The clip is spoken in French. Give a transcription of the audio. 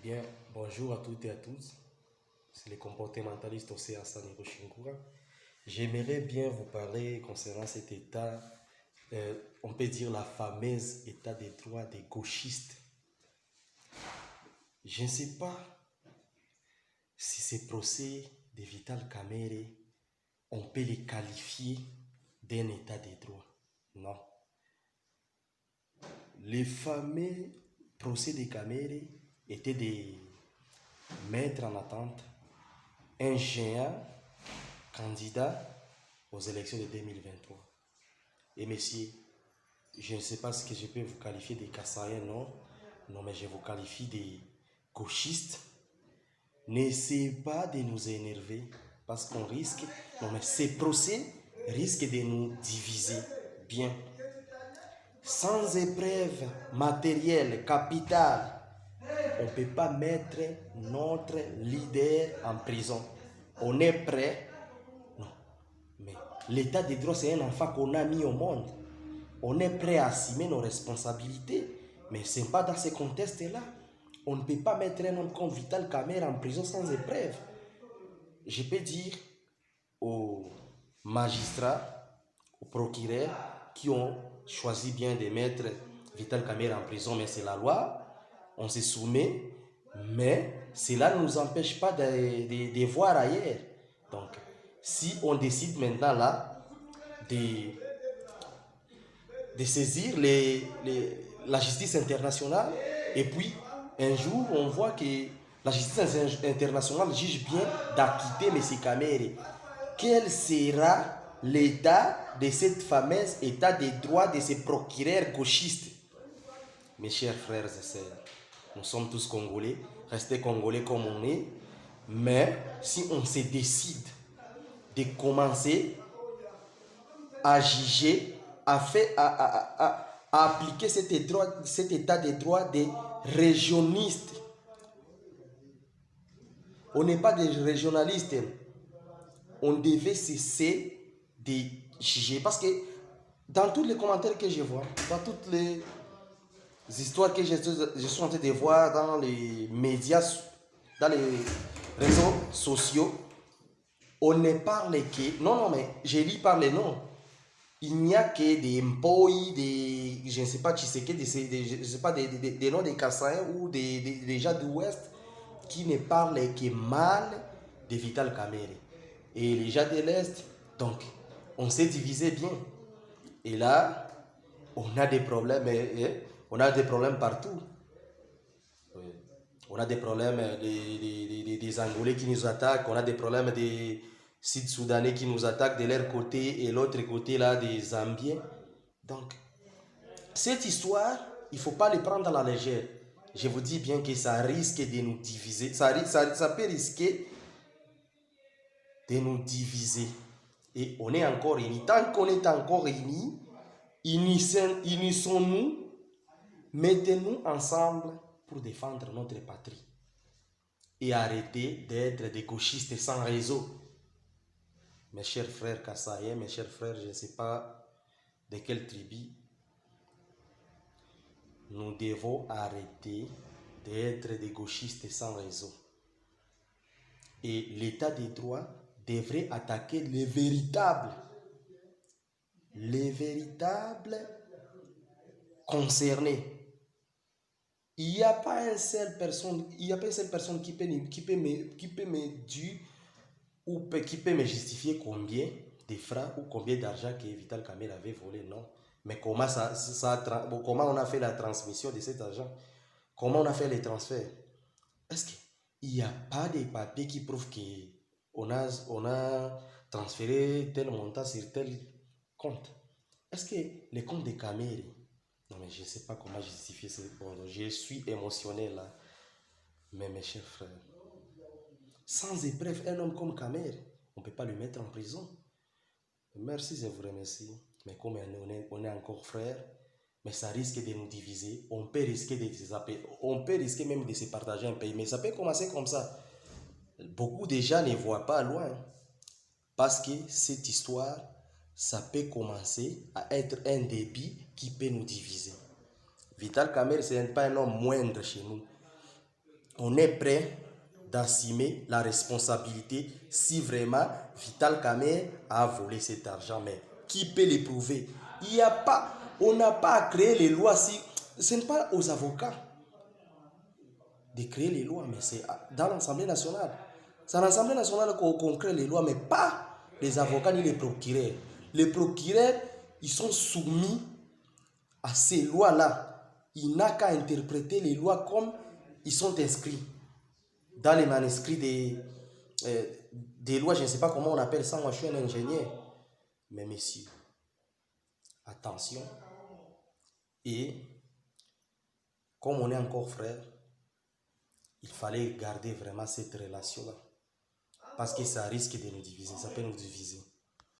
Bien, bonjour à toutes et à tous. C'est le comportementaliste Osea Saniro Shinkura. J'aimerais bien vous parler concernant cet état, on peut dire la fameuse état des droits des gauchistes. Je ne sais pas si ces procès de Vital Kamerhe, on peut les qualifier d'un état des droits. Non. Les fameux procès de Kamerhe étaient des maîtres en attente, un géant candidat aux élections de 2023. Et messieurs, je ne sais pas ce que je peux vous qualifier des Kassaïens, non. Non, mais je vous qualifie des gauchistes. N'essayez pas de nous énerver parce qu'on risque, non mais ces procès risquent de nous diviser. Bien. Sans épreuve matérielle, capitale, on ne peut pas mettre notre leader en prison. On est prêt. Non. Mais l'état de droit, c'est un enfant qu'on a mis au monde. On est prêt à assumer nos responsabilités. Mais ce n'est pas dans ce contexte-là. On ne peut pas mettre un homme comme Vital Kamerhe en prison sans épreuve. Je peux dire aux magistrats, aux procureurs qui ont choisi bien de mettre Vital Kamerhe en prison, mais c'est la loi, on se soumet, mais cela ne nous empêche pas de voir ailleurs. Donc, si on décide maintenant là de saisir la justice internationale, et puis un jour on voit que la justice internationale juge bien d'acquitter M. Kamerhe, quel sera l'état de cette fameuse état des droits de ces procureurs gauchistes? Mes chers frères et sœurs, nous sommes tous Congolais, restez Congolais comme on est, mais si on se décide de commencer à juger, à appliquer cet état de droit des régionalistes, on n'est pas des régionalistes, on devait cesser de juger. Parce que dans tous les commentaires que je vois, dans toutes les histoires que je suis en train de voir dans les médias, dans les réseaux sociaux, on ne parle que... Non, mais je lis par les noms. Il n'y a que des Mpoï, des... Je ne sais pas, Tshisekedi, je ne sais pas, des noms des Kassaïens ou des gens de l'Ouest qui ne parlent que mal de Vital Kamerhe. Et les gens de l'Est, donc, on s'est divisé bien. Et là, on a des problèmes, on a des problèmes partout. On a des problèmes des Angolais qui nous attaquent, on a des problèmes des Sud-Soudanais qui nous attaquent de leur côté et l'autre côté là des Zambiens. Donc, cette histoire, il ne faut pas le prendre à la légère. Je vous dis bien que ça risque de nous diviser. Ça peut risquer de nous diviser. Et on est encore unis. Tant qu'on est encore unis, unissons-nous, mettez-nous ensemble pour défendre notre patrie. Et arrêter d'être des gauchistes sans réseau. Mes chers frères Kassaïens, mes chers frères, je ne sais pas de quelle tribu, nous devons arrêter d'être des gauchistes sans réseau. Et l'état des droits devrait attaquer les véritables concernés. Il n'y a pas une seule personne, qui peut me dire ou qui peut me justifier combien de francs ou combien d'argent que Vital Kamerhe avait volé, non. Mais comment on a fait la transmission de cet argent? Comment on a fait les transferts? Est-ce qu'il n'y a pas de papiers qui prouvent qu'on a transféré tel montant sur tel compte? Est-ce que les comptes de Kamerhe... Non, mais je ne sais pas comment justifier ce point. Je suis émotionnel là. Mais mes chers frères, sans épreuve, un homme comme Kamerhe, on ne peut pas le mettre en prison. Merci, je vous remercie. Mais comme on est encore frères, mais ça risque de nous diviser. On peut risquer même de se partager un pays. Mais ça peut commencer comme ça. Beaucoup de gens ne voient pas loin. Parce que cette histoire, ça peut commencer à être un débit qui peut nous diviser. Vital Kamerhe, ce n'est pas un homme moindre chez nous. on est prêt d'assumer la responsabilité si vraiment Vital Kamerhe a volé cet argent. Mais qui peut le prouver? Il y a pas, on n'a pas à créer les lois si ce n'est pas aux avocats de créer les lois, mais c'est dans l'Assemblée nationale. C'est à l'Assemblée nationale qu'on crée les lois, mais pas les avocats ni les procureurs. Les procureurs, ils sont soumis à ces lois-là. Il n'a qu'à interpréter les lois comme ils sont inscrits dans les manuscrits des lois. Je ne sais pas comment on appelle ça, moi je suis un ingénieur. Mais messieurs, attention. Et comme on est encore frères, il fallait garder vraiment cette relation-là. Parce que ça risque de nous diviser, ça peut nous diviser.